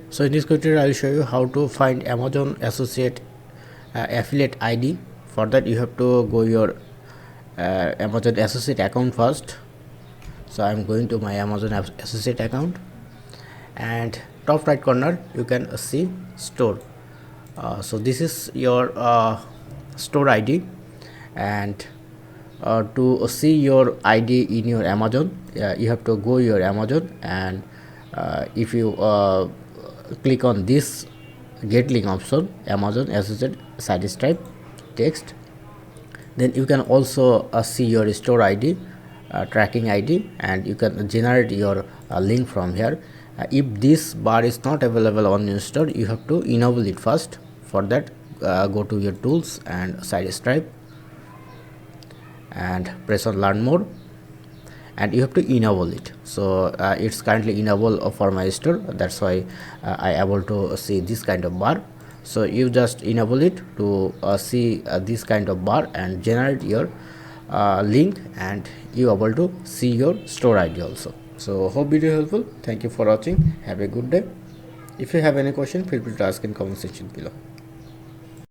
So in this tutorial I will show you how to find Amazon associate affiliate ID. For that you have to go your Amazon associate account first. So I am going to my Amazon associate account, and top right corner you can see store. So this is your store ID, and to see your ID in your Amazon, you have to go your Amazon, and if you click on this get link option, Amazon associate site stripe text, then you can also see your store ID, tracking ID, and you can generate your link from here. If this bar is not available on your store, you have to enable it first. For that, go to your tools and site stripe and press on learn more, and you have to enable it. So it's currently enabled for my store, that's why I able to see this kind of bar. So you just enable it to see this kind of bar and generate your link, and you able to see your store ID also. So hope video helpful. Thank you for watching. Have a good day. If you have any question, feel free to ask in comment section below.